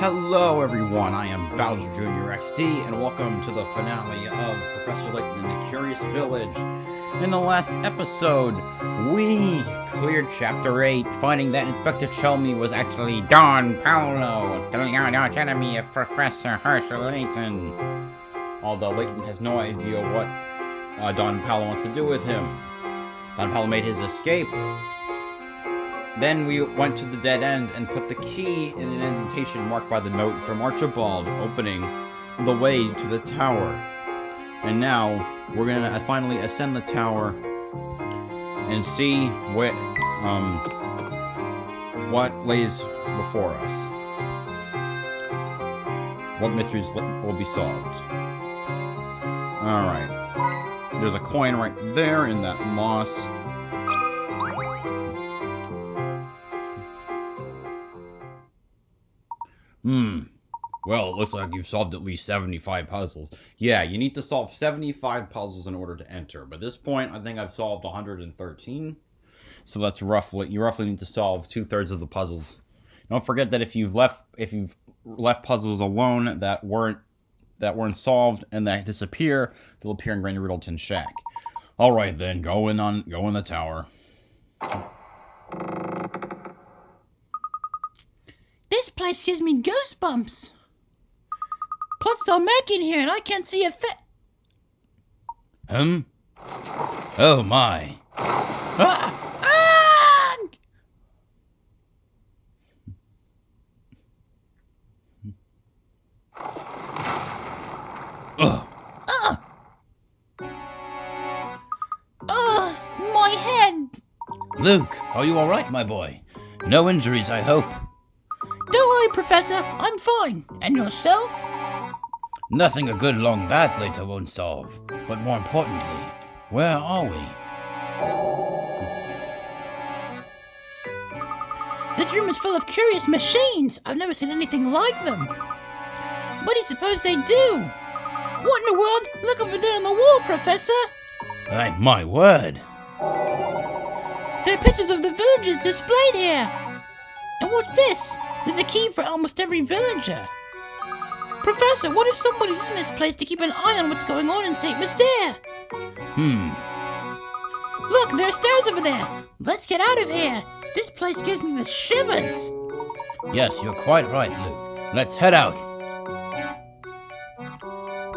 Hello everyone, I am Bowser Jr. XD, and welcome to the finale of Professor Layton in the Curious Village. In the last episode, we cleared Chapter 8, finding that Inspector Chelmy was actually Don Paolo, the arch enemy of Professor Herschel Layton. Although Layton has no idea what Don Paolo wants to do with him. Don Paolo made his escape. Then we went to the dead end and put the key in an indentation marked by the note from Archibald, opening the way to the tower. And now we're gonna finally ascend the tower and see what lays before us. What mysteries will be solved. Alright. There's a coin right there in that moss. Well, it looks like you've solved at least 75 puzzles. Yeah, you need to solve 75 puzzles in order to enter. But at this point, I think I've solved 113. So that's you roughly need to solve 2/3 of the puzzles. Don't forget that if you've left puzzles alone that weren't solved and that disappear, they'll appear in Granny Riddleton's shack. All right then, go in the tower. This place gives me goosebumps. Plus, it's so murky in here, and I can't see a Oh my. Ah! Ah! My head. Luke, are you alright, my boy? No injuries, I hope. Don't worry, Professor. I'm fine. And yourself? Nothing a good long bath later won't solve. But more importantly, where are we? This room is full of curious machines. I've never seen anything like them. What do you suppose they do? What in the world? Look over there on the wall, Professor. My word. There are pictures of the villagers displayed here. And what's this? There's a key for almost every villager. Professor, what if somebody's in this place to keep an eye on what's going on in St. Mystere? Look, there are stairs over there. Let's get out of here. This place gives me the shivers. Yes, you're quite right, Luke. Let's head out.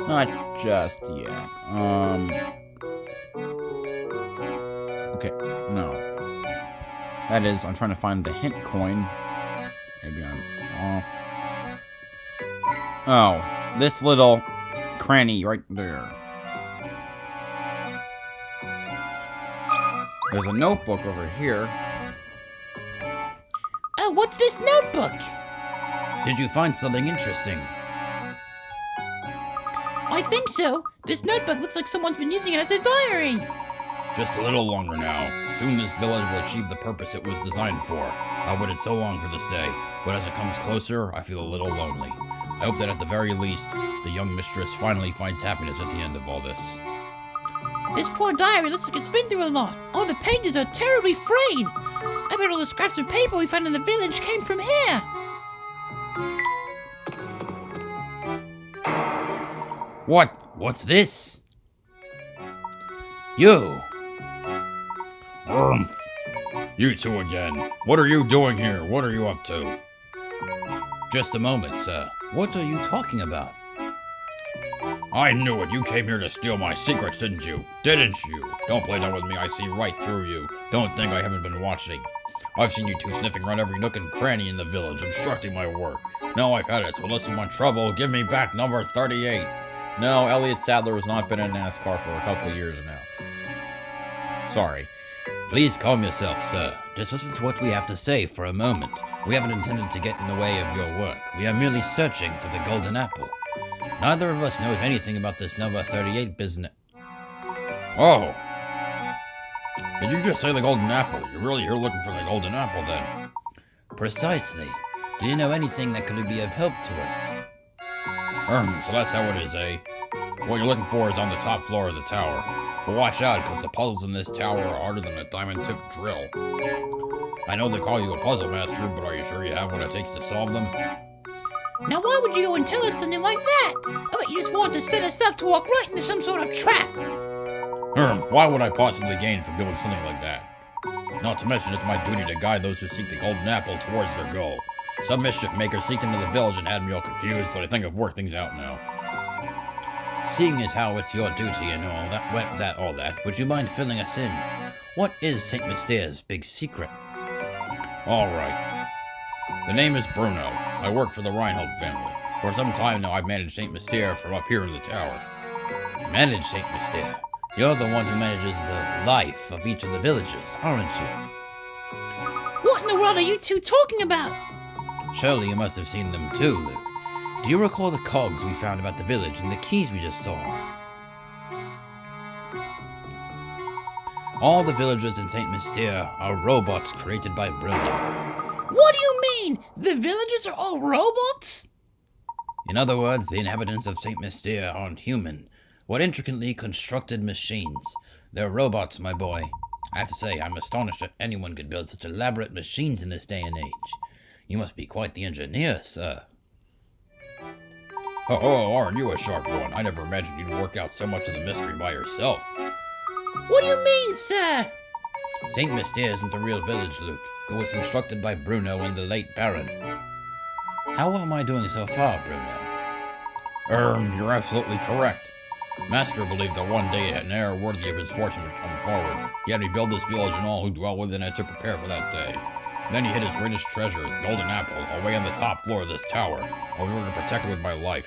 Not just yet. Okay, no. That is, I'm trying to find the hint coin. Maybe I'm off. Oh, this little cranny right there. There's a notebook over here. Oh, what's this notebook? Did you find something interesting? I think so. This notebook looks like someone's been using it as a diary. Just a little longer now. Soon this village will achieve the purpose it was designed for. I waited so long for this day, but as it comes closer, I feel a little lonely. I hope that at the very least, the young mistress finally finds happiness at the end of all this. This poor diary looks like it's been through a lot. All the pages are terribly frayed. I bet all the scraps of paper we found in the village came from here. What's this? You! You two again. What are you doing here? What are you up to? Just a moment, sir. What are you talking about? I knew it. You came here to steal my secrets, didn't you? Didn't you? Don't play that with me. I see right through you. Don't think I haven't been watching. I've seen you two sniffing around every nook and cranny in the village, obstructing my work. Now I've had it, so unless you want trouble, give me back number 38. No, Elliot Sadler has not been in NASCAR for a couple of years now. Sorry. Please calm yourself, sir. Just listen to what we have to say for a moment. We haven't intended to get in the way of your work. We are merely searching for the golden apple. Neither of us knows anything about this number 38 business. Oh. Did you just say the golden apple? You're really here looking for the golden apple, then? Precisely. Do you know anything that could be of help to us? So that's how it is, eh? What you're looking for is on the top floor of the tower. But watch out, because the puzzles in this tower are harder than a diamond-tip drill. I know they call you a puzzle master, but are you sure you have what it takes to solve them? Now why would you go and tell us something like that? I bet you just wanted to set us up to walk right into some sort of trap. Why would I possibly gain from doing something like that? Not to mention, it's my duty to guide those who seek the golden apple towards their goal. Some mischief maker sneaked into the village and had me all confused, but I think I've worked things out now. Seeing as how it's your duty and all that, would you mind filling us in? What is St. Mystere's big secret? All right. The name is Bruno. I work for the Reinhold family. For some time now, I've managed St. Mystere from up here in the tower. Manage St. Mystere? You're the one who manages the life of each of the villagers, aren't you? What in the world are you two talking about? Surely you must have seen them too, Luke. Do you recall the cogs we found about the village and the keys we just saw? All the villagers in St. Mystere are robots created by Bruno. What do you mean? The villagers are all robots? In other words, the inhabitants of St. Mystere aren't human, but intricately constructed machines. They're robots, my boy. I have to say, I'm astonished that anyone could build such elaborate machines in this day and age. You must be quite the engineer, sir. Oh, aren't you a sharp one? I never imagined you'd work out so much of the mystery by yourself. What do you mean, sir? St. Mystere isn't a real village, Luke. It was constructed by Bruno and the late Baron. How am I doing so far, Bruno? You're absolutely correct. Master believed that one day an heir worthy of his fortune would come forward. Yet he built this village and all who dwell within it to prepare for that day. Then he hid his greatest treasure, the golden apple, away on the top floor of this tower, in order to protect it with my life.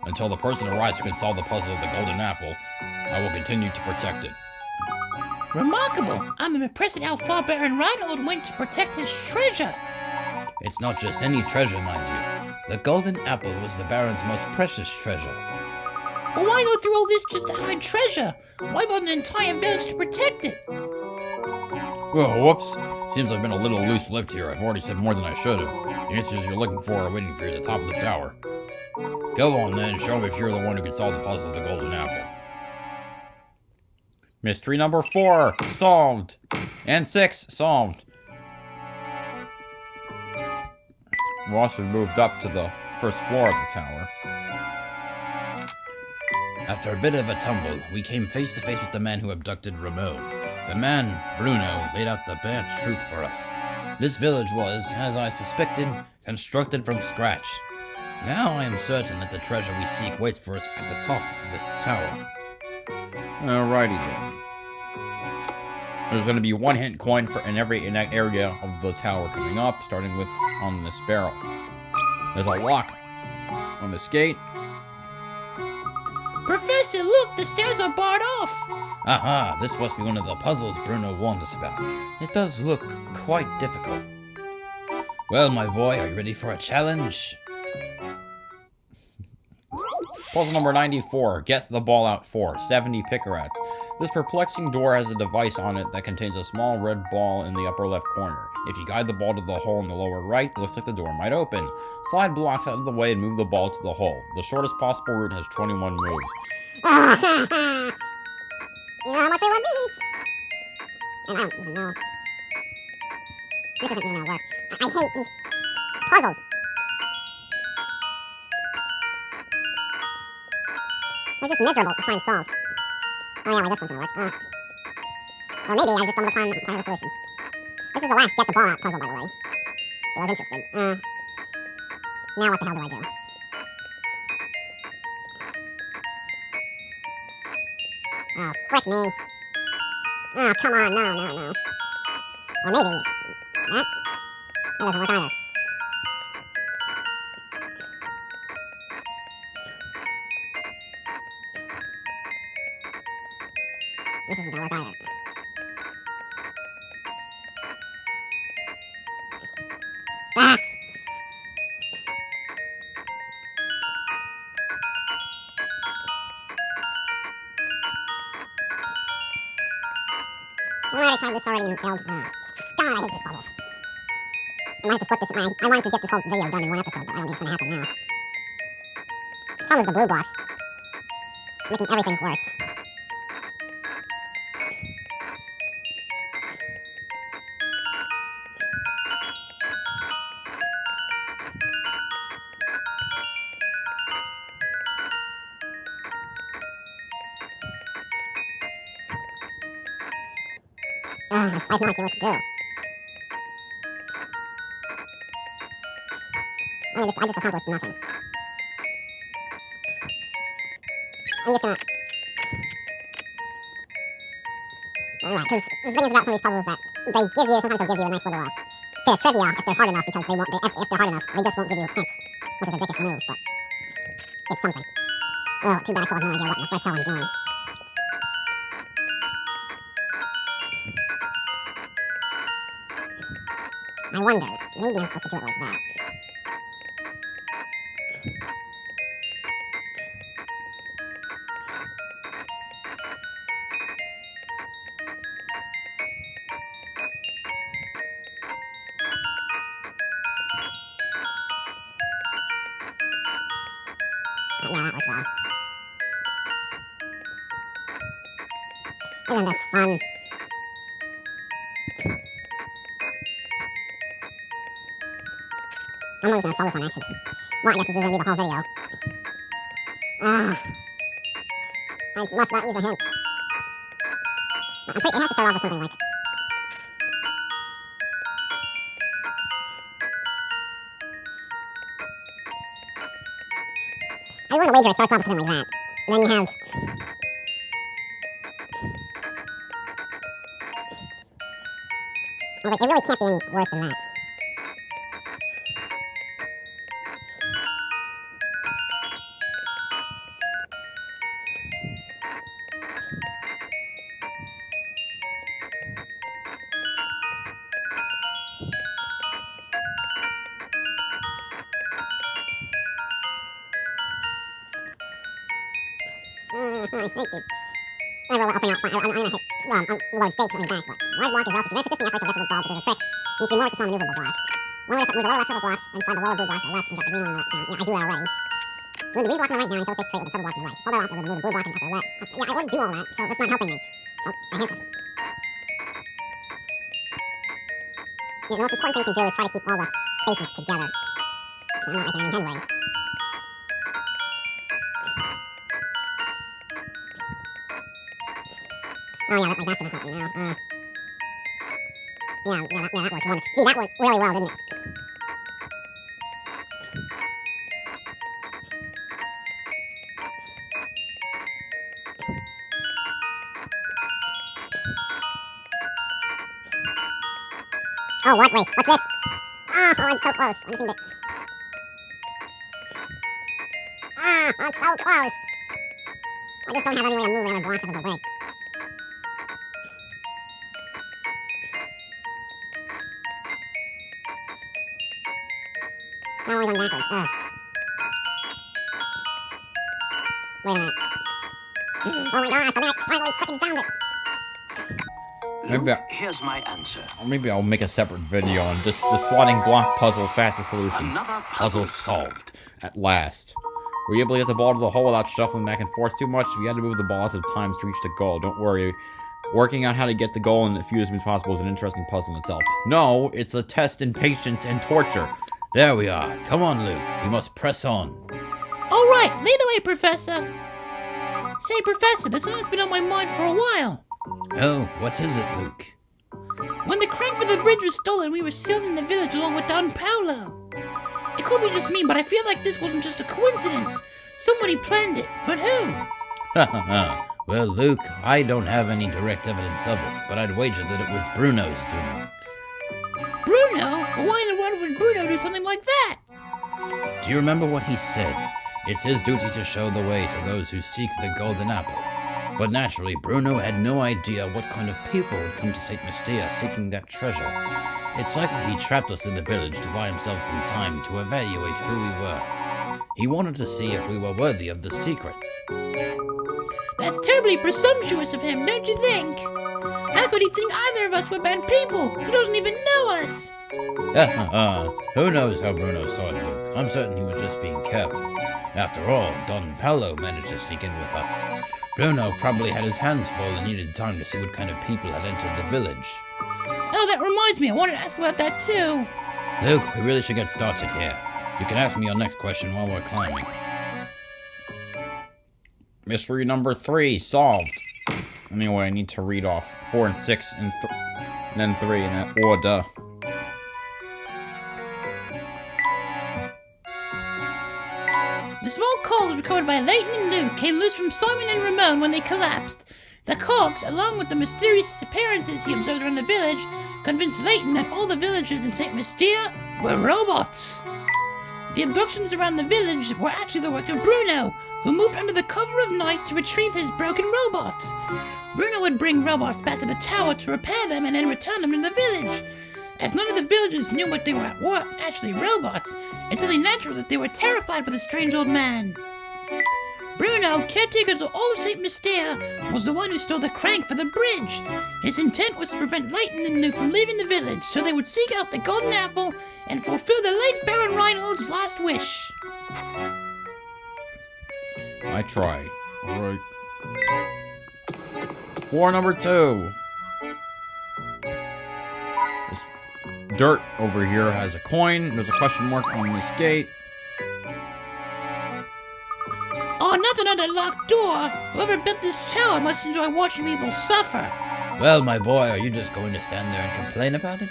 Until the person arrives who can solve the puzzle of the golden apple, I will continue to protect it. Remarkable! I'm impressed at how far Baron Reinhold went to protect his treasure. It's not just any treasure, mind you. The golden apple was the Baron's most precious treasure. But why go through all this just to hide treasure? Why build an entire village to protect it? Oh, whoops. Seems I've been a little loose-lipped here. I've already said more than I should have. The answers you're looking for are waiting for you at the top of the tower. Go on then, show me if you're the one who can solve the puzzle of the golden apple. Mystery number 4, solved. And 6, solved. Ross had moved up to the first floor of the tower. After a bit of a tumble, we came face to face with the man who abducted Ramon. The man, Bruno, laid out the bare truth for us. This village was, as I suspected, constructed from scratch. Now I am certain that the treasure we seek waits for us at the top of this tower. Alrighty then. There's going to be 1 hint coin in every area of the tower coming up, starting with on this barrel. There's a lock on this gate. Professor, look, the stairs are barred off. Aha, this must be one of the puzzles Bruno warned us about. It does look quite difficult. Well, my boy, are you ready for a challenge? Puzzle number 94, get the ball out 4, 70 Pickerats. This perplexing door has a device on it that contains a small red ball in the upper left corner. If you guide the ball to the hole in the lower right, it looks like the door might open. Slide blocks out of the way and move the ball to the hole. The shortest possible route has 21 moves. You know how much I love these? And I don't even know. This isn't even gonna work. I hate these puzzles. They're just miserable to try and solve. Oh yeah, like this one's gonna work. Or maybe I just stumbled upon part of the solution. This is the last get the ball out puzzle, by the way. For those interested. Now what the hell do I do? Oh, frick me. Oh, come on, no. Or maybe it's that. That doesn't work either. This isn't gonna work either. Ah! I already tried this already and failed. God, I hate this puzzle. I might have to split this. I wanted to get this whole video done in one episode, but I don't think it's gonna happen now. The problem is the blue blocks. Making everything worse. I have no idea what to do. I just accomplished nothing. I'm just gonna... Alright, because the thing is about some of these puzzles that they give you, sometimes they'll give you a nice little bit of trivia if they're hard enough, because they won't, if they're hard enough, they just won't give you hints, which is a dickish move, but it's something. Oh, too bad I still have no idea what in the fresh hell I'm doing. I wonder, maybe I'm supposed to do it like that. Yeah, that works well. Isn't this fun? I'm always gonna solve this on accident. Well, I guess this is gonna be the whole video. I must not use a hint. It has to start off with something like... I want to wager it starts off with something like that. And then you have... I was like, it really can't be any worse than that. I hate these. I roll it up and out. I'm gonna hit load stage to me back, but large block is relative to very persistent efforts to get to the ball, but there's a trick. You see more with the small maneuverable blocks. One way to start move the lower left purple blocks and slide the lower blue blocks to the left and drop the green one down. Yeah, I do that already. So move the green block on the right down until it's face straight with the purple block on the right. Hold that off and then move the blue block in the upper left. Yeah, I already do all that, so that's not helping me. So, I hint him. Yeah, the most important thing you can do is try to keep all the spaces together. So I'm not making any headway. Oh yeah, that's gonna help me now. Yeah, that worked wonderful. See, that went really well, didn't it? Oh, what? Wait, what's this? Oh, I'm so close. I just need to... I'm so close. I just don't have any way to move the other blocks out of the way. No, I'm going backwards. Wait a minute. Oh my gosh, I finally freaking found it. Maybe Here's my answer. maybe I'll make a separate video on just the sliding block puzzle fastest solutions. Another Puzzle solved. At last. Were you able to get the ball to the hole without shuffling back and forth too much? If you had to move the ball lots of times to reach the goal, don't worry. Working out how to get the goal in the fewest means possible is an interesting puzzle in itself. No, it's a test in patience and torture. There we are. Come on, Luke. We must press on. All right, lead the way, Professor. Say, Professor, there's something that's been on my mind for a while. Oh, what is it, Luke? When the crank for the bridge was stolen, we were sealed in the village along with Don Paolo. It could be just me, but I feel like this wasn't just a coincidence. Somebody planned it, but who? Well, Luke, I don't have any direct evidence of it, but I'd wager that it was Bruno's doing. Bruno? But why in the world would Bruno do something like that? Do you remember what he said? It's his duty to show the way to those who seek the golden apple. But naturally, Bruno had no idea what kind of people would come to St. Mystea seeking that treasure. It's likely he trapped us in the village to buy himself some time to evaluate who we were. He wanted to see if we were worthy of the secret. That's terribly presumptuous of him, don't you think? How could he think either of us were bad people? He doesn't even know us. Who knows how Bruno saw it, Luke? I'm certain he was just being careful. After all, Don Paolo managed to sneak in with us. Bruno probably had his hands full and needed time to see what kind of people had entered the village. Oh, that reminds me, I wanted to ask about that too. Luke, we really should get started here. You can ask me your next question while we're climbing. Mystery number 3 solved. Anyway, I need to read off 4 and 6 and and then 3 in that order. The small cogs recovered by Layton and Luke came loose from Simon and Ramon when they collapsed. The cogs, along with the mysterious disappearances he observed around the village, convinced Layton that all the villagers in St. Mystere were robots. The abductions around the village were actually the work of Bruno, who moved under the cover of night to retrieve his broken robots. Bruno would bring robots back to the tower to repair them and then return them to the village. As none of the villagers knew what they were actually robots, it's only natural that they were terrified by the strange old man. Bruno, caretaker of all of St. Mystere, was the one who stole the crank for the bridge. His intent was to prevent Layton and Luke from leaving the village, so they would seek out the golden apple and fulfill the late Baron Reinhold's last wish. I tried. Alright. Floor number 2. This dirt over here has a coin. There's a question mark on this gate. Oh, not another locked door! Whoever built this tower must enjoy watching people suffer. Well, my boy, are you just going to stand there and complain about it?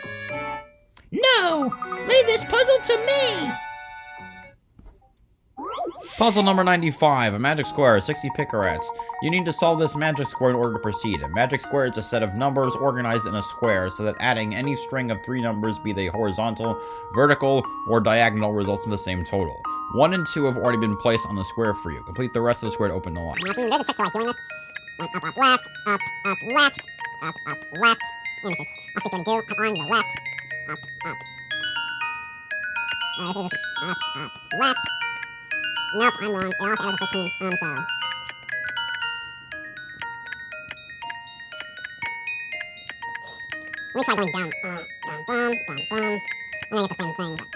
No! Leave this puzzle to me! Puzzle number 95. A magic square, 60 picarats. You need to solve this magic square in order to proceed. A magic square is a set of numbers organized in a square so that adding any string of 3 numbers, be they horizontal, vertical, or diagonal, results in the same total. 1 and 2 have already been placed on the square for you. Complete the rest of the square to open the lock. There's a trick to like doing this. Up, up, left, up, left, up, left. And if it's off space 32, up on the left, up. This is up, left. Nope, I'm wrong. It also adds a 15, so. Let me try going down, down. I'm gonna get the same thing, but.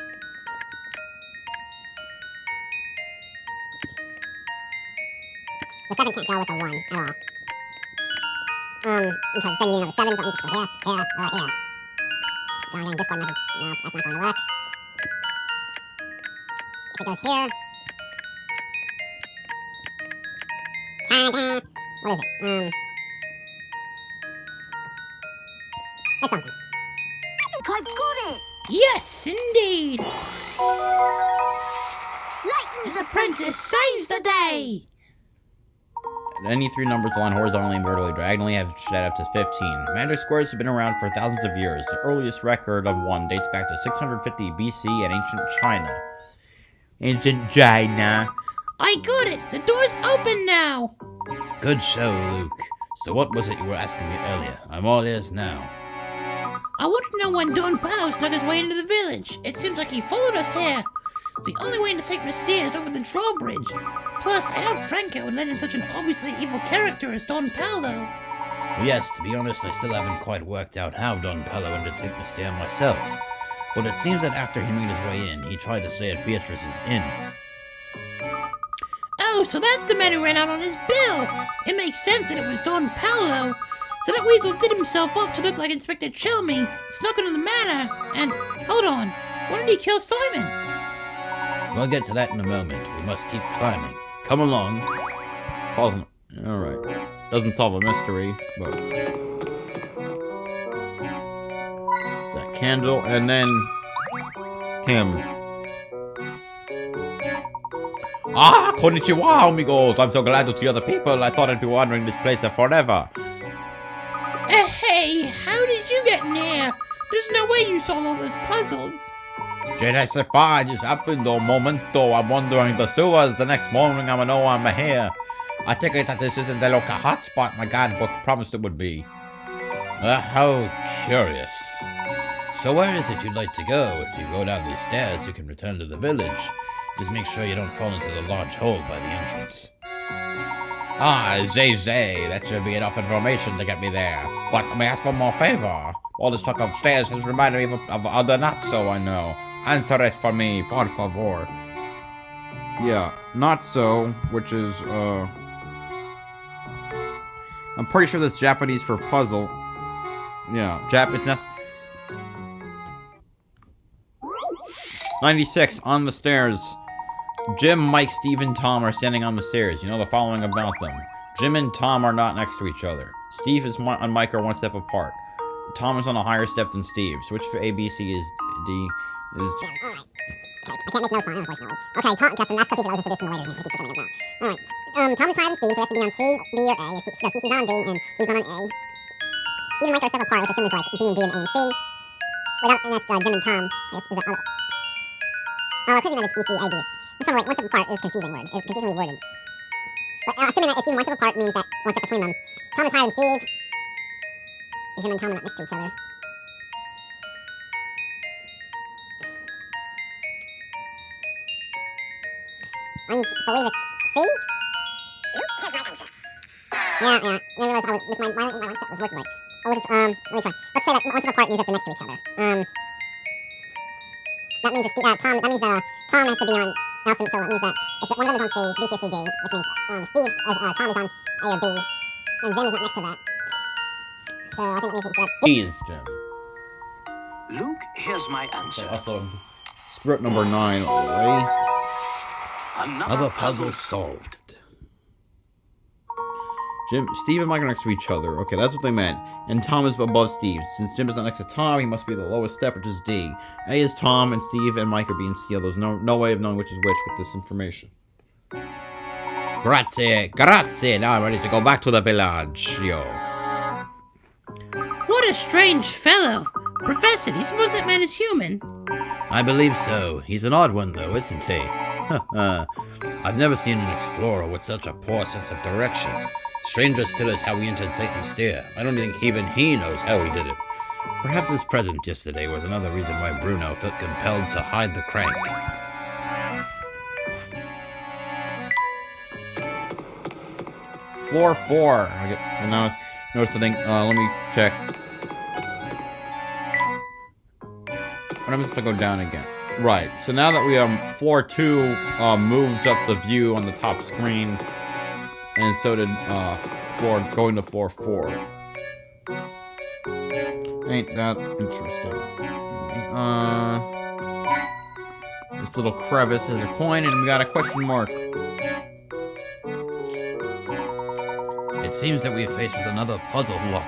The 7 can't go with the 1 at all. Because then you need another 7, so it needs to go here, here. Going Discord message. No, that's not going to work. If it goes here. Ta-da! What is it? It's something. I think I've got it! Yes, indeed! Layton's His apprentice saves the day! Any 3 numbers aligned horizontally and vertically diagonally should add up to 15. Magic squares have been around for thousands of years. The earliest record of one dates back to 650 BC in ancient China. Ancient China. I got it! The door's open now! Good show, Luke. So what was it you were asking me earlier? I'm all ears now. I want to know when Don Pao snuck his way into the village. It seems like he followed us here. The only way into St. Mystere is over the drawbridge. Plus, I doubt Franco would let in such an obviously evil character as Don Paolo. Well, yes, to be honest, I still haven't quite worked out how Don Paolo entered St. Mystere myself. But it seems that after he made his way in, he tried to stay at Beatrice's inn. Oh, so that's the man who ran out on his bill. It makes sense that it was Don Paolo. So that weasel did himself up to look like Inspector Chelmy, snuck into the manor, and, hold on, why did he kill Simon? We'll get to that in a moment. We must keep climbing. Come along. Alright. Doesn't solve a mystery, but... That candle, and then... him. Ah, konnichiwa, amigos! I'm so glad to see other people. I thought I'd be wandering this place forever. Hey, how did you get in here? There's no way you solved all those puzzles. Je ne sais pas, it just happened though, momento. I'm wandering the sewers. The next morning I'm gonna know I'm here. I take it that this isn't the local hotspot my guidebook promised it would be. How curious. So where is it you'd like to go? If you go down these stairs, you can return to the village. Just make sure you don't fall into the large hole by the entrance. Ah, Zay, that should be enough information to get me there. But may I ask one more favor? All this talk of stairs has reminded me of other not so I know. Answer it for me, por favor. Yeah, not so, which is, I'm pretty sure that's Japanese for puzzle. Yeah, it's not... 96, on the stairs. Jim, Mike, Steve, and Tom are standing on the stairs. You know the following about them. Jim and Tom are not next to each other. Steve and Mike are one step apart. Tom is on a higher step than Steve. So which A, B, C is D? Is Yeah, alright. Okay, I can't make notes on it, unfortunately. Okay, Tom, that's the feature that was introduced in the later games, I keep forgetting about. Alright. Tom is higher than Steve, so it has to be on C, B, or A. Steve's not on D, and Steve's not on A. Steve and Mike are a separate part, which I assume is like B and D and A and C. Without, and that's Jim and Tom. I guess, is that, it could be that it's B, C, A, B. It's from like one step apart is confusing word. It's confusingly worded. But assuming that it's even one step apart means that one step between them. Tom is higher than Steve. Jim and Tom are not next to each other. I believe it's C? Here's my answer. Yeah. I didn't realize my mindset was working right. Let me try. Let's say that one step apart means that they're next to each other. That means it's Tom. That means Tom has to be on. Also, so that means that if one of them is on C, B, C, C, D, which means Steve, Tom is on A or B, and Jim is not next to that. So I think that means it's D is Jim. Luke, here's my answer. Okay, also, screw up number 9 away. Another puzzle solved. Steve and Mike are next to each other. Okay, that's what they meant. And Tom is above Steve. Since Jim is not next to Tom, he must be the lowest step, which is D. A is Tom, and Steve and Mike are being C. There's no way of knowing which is which with this information. Grazie. Now I'm ready to go back to the village. What a strange fellow. Professor, do you suppose that man is human? I believe so. He's an odd one, though, isn't he? I've never seen an explorer with such a poor sense of direction. Stranger still is how he entered Satan's Stair. I don't think even he knows how he did it. Perhaps his presence yesterday was another reason why Bruno felt compelled to hide the crank. Floor 4. And now, notice the thing. Let me check. What happens if I go down again? Right. So now that we floor 2 moved up the view on the top screen, and so did going to floor 4. Ain't that interesting? This little crevice has a coin, and we got a question mark. It seems that we are faced with another puzzle block.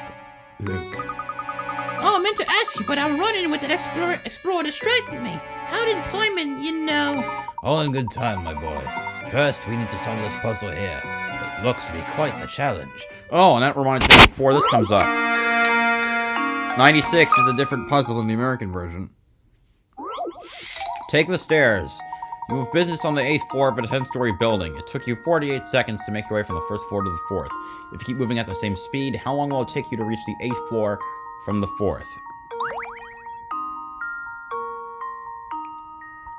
Oh, I meant to ask you, but I'm running with that explorer distracted me. How did Simon, All in good time, my boy. First, we need to solve this puzzle here. It looks to be quite the challenge. Oh, and that reminds me before this comes up. 96 is a different puzzle in the American version. Take the stairs. You have business on the 8th floor of a 10-story building. It took you 48 seconds to make your way from the 1st floor to the 4th. If you keep moving at the same speed, how long will it take you to reach the 8th floor from the 4th?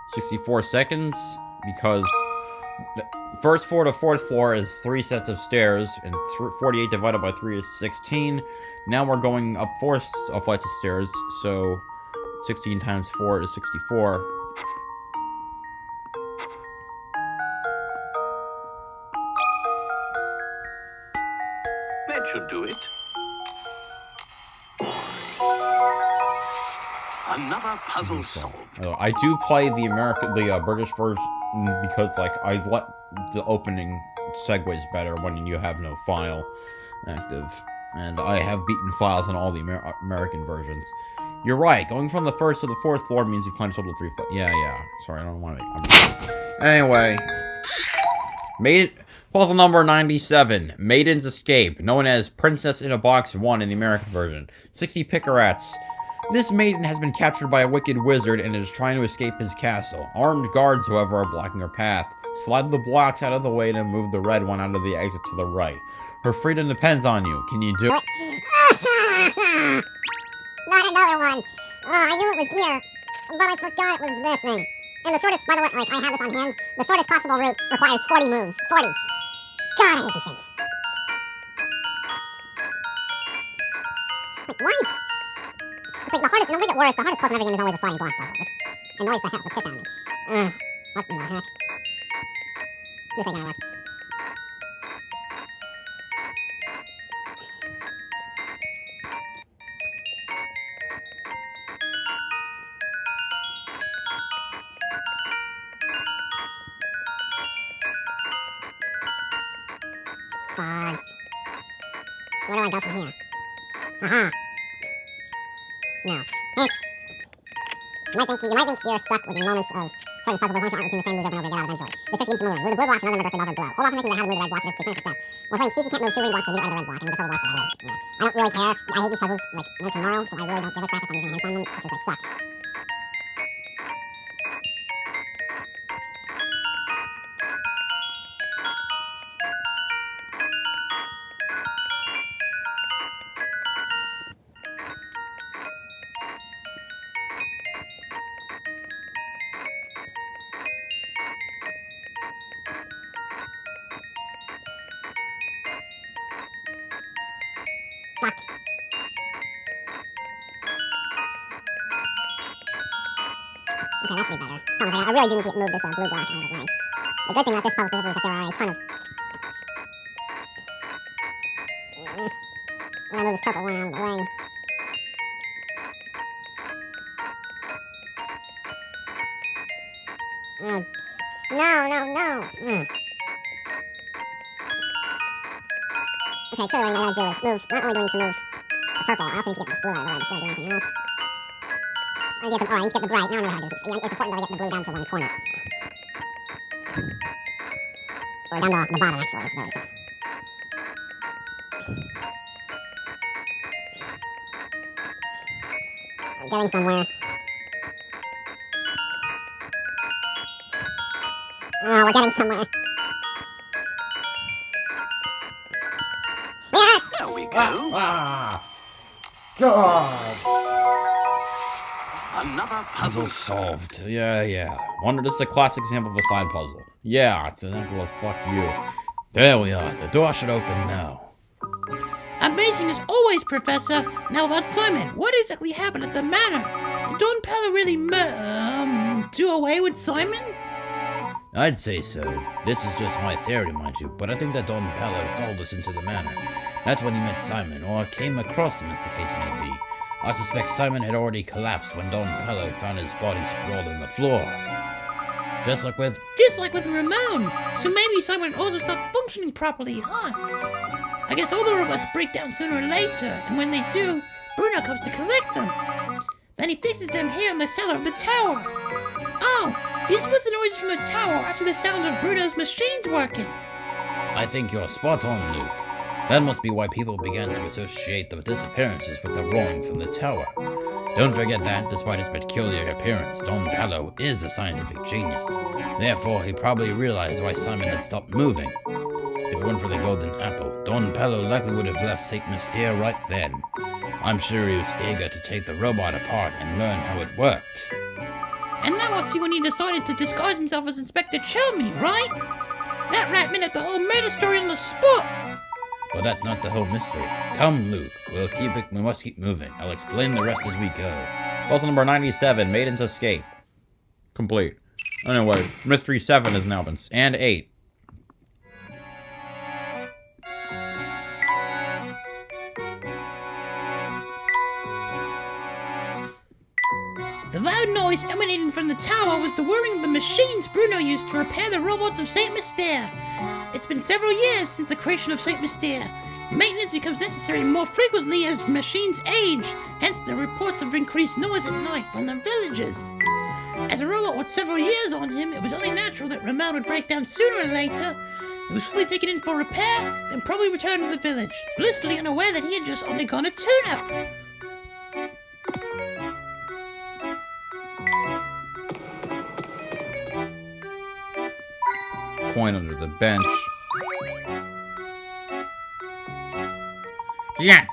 64 seconds, because the 1st floor to 4th floor is 3 sets of stairs, and 48 divided by 3 is 16. Now we're going up 4 flights of stairs, so 16 times 4 is 64. That should do it. Another puzzle solved. I do play the British version because, like, I like the opening segues better when you have no file active, and I have beaten files on all the American versions. You're right. Going from the 1st to the 4th floor means you've climbed a total of 3 flights. Yeah. Sorry, I don't want to. Anyway, puzzle number 97. Maiden's Escape, known as Princess in a Box 1 in the American version. 60 Picarats. This maiden has been captured by a wicked wizard and is trying to escape his castle. Armed guards, however, are blocking her path. Slide the blocks out of the way to move the red one out of the exit to the right. Her freedom depends on you. Can you do it? Not another one. I knew it was here, but I forgot it was this thing. And the shortest, by the way, like, I have this on hand, the shortest possible route requires 40 moves. 40. God, I hate these things. Like, why? It's like the hardest, and I'm gonna get worse, the hardest puzzle in every game is always a sliding block puzzle, which annoys the piss out of me. What in the heck? This ain't gonna work. Fudge. Where do I go from here? Aha! No. Hints. You might think you're stuck with the moments of solving this puzzle, but as long as you're repeating the same moves over and over, you get out eventually. This trick keeps moving. Move the blue blocks and another direction above or below. Hold off on thinking about how to move the red block to finish the step. Well, saying, see if you can't move 2 green blocks and get rid of the red block and move the purple blocks for the others. I don't really care. I hate these puzzles like no tomorrow, so I really don't give a crap if I'm using hints on them because they suck. Suck. Okay, that should be better. Hold on a second, I really do need to move this blue block out of the way. The good thing about this puzzle specifically is that there are a ton of... When I move this purple one out of the way... Oh. No. Okay, clearly what I gotta do is move... Not only do I need to move the purple, I also need to get this blue out of the way before I do anything else. I need to get the bright. Now I know how to do this. It's important that I get the blue down to one corner. Or down to the bottom, actually. It's very simple. I'm getting somewhere. Oh, we're getting somewhere. Yes! There we go. God! Another Puzzle puzzle solved. Yeah. Wonder, this is a classic example of a side puzzle. Yeah, it's an example of fuck you. There we are. The door should open now. Amazing as always, Professor. Now about Simon. What exactly happened at the manor? Did Don Pella really do away with Simon? I'd say so. This is just my theory, mind you, but I think that Don Pella called us into the manor. That's when he met Simon, or came across him, as the case may be. I suspect Simon had already collapsed when Don Pella found his body sprawled on the floor. Just like with Ramon. So maybe Simon also stopped functioning properly, huh? I guess all the robots break down sooner or later, and when they do, Bruno comes to collect them. Then he fixes them here in the cellar of the tower. Oh, these were the noises from the tower after the sound of Bruno's machines working. I think you're spot on, Luke. That must be why people began to associate the disappearances with the roaring from the tower. Don't forget that, despite his peculiar appearance, Don Palo is a scientific genius. Therefore, he probably realized why Simon had stopped moving. If it weren't for the golden apple, Don Palo likely would have left Saint Mystere right then. I'm sure he was eager to take the robot apart and learn how it worked. And that must be when he decided to disguise himself as Inspector Chelmy, right? That rat made up the whole murder story on the spot. But that's not the whole mystery. Come, Luke. We must keep moving. I'll explain the rest as we go. Puzzle number 97, Maiden's Escape. Complete. Anyway, Mystery 7 has now been... and 8. The loud noise emanating from the tower was the whirring of the machines Bruno used to repair the robots of Saint Mystere. It's been several years since the creation of Saint Mystere. Maintenance becomes necessary more frequently as machines age, hence the reports of increased noise at night from the villagers. As a robot with several years on him, it was only natural that Ramon would break down sooner or later. He was fully taken in for repair, then probably returned to the village, blissfully unaware that he had just undergone a tune-up. Coin under the bench. Yeah,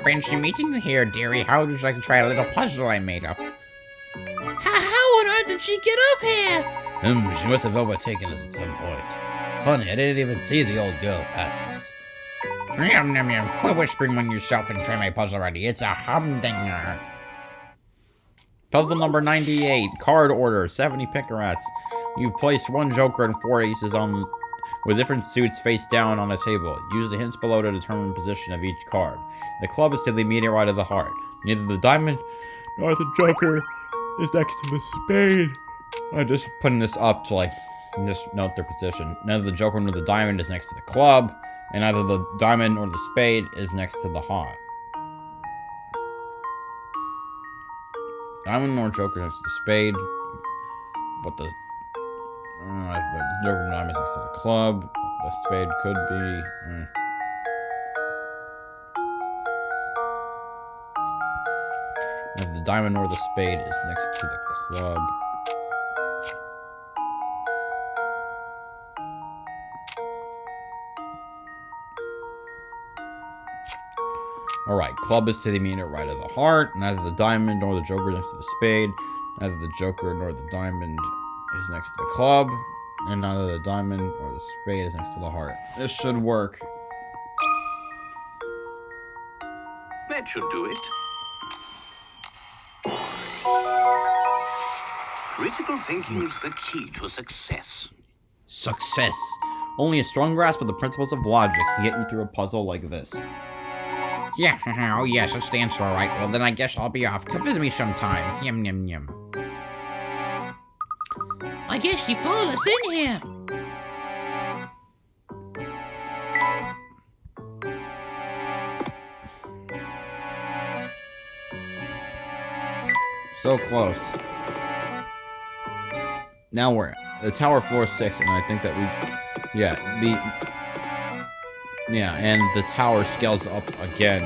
fancy meeting you here, dearie. How would you like to try a little puzzle I made up? How on earth did she get up here? She must have overtaken us at some point. Funny, I didn't even see the old girl pass us. Yum, yum, yum. Quit whispering among yourself and try my puzzle already. It's a humdinger. Puzzle number 98, Card Order, 70 Pickerats. You've placed one joker and 4 aces on with different suits face down on a table. Use the hints below to determine the position of each card. The club is to the immediate right of the heart. Neither the diamond nor the joker is next to the spade. I'm just putting this up to just note their position. Neither the joker nor the diamond is next to the club, and neither the diamond nor the spade is next to the heart. diamond or joker next to the spade. But the joker diamond is next to the club. The spade could be. If the diamond or the spade is next to the club. Alright, club is to the immediate right of the heart. Neither the diamond nor the joker is next to the spade. Neither the joker nor the diamond is next to the club. And neither the diamond or the spade is next to the heart. This should work. That should do it. Critical thinking is the key to success. Success. Only a strong grasp of the principles of logic can get you through a puzzle like this. Yeah, oh yes, that's the answer, alright. Well, then I guess I'll be off. Come visit me sometime. Yum, yum, yum. I guess she followed us in here. So close. Now we're at the tower floor 6, and I think that and the tower scales up again.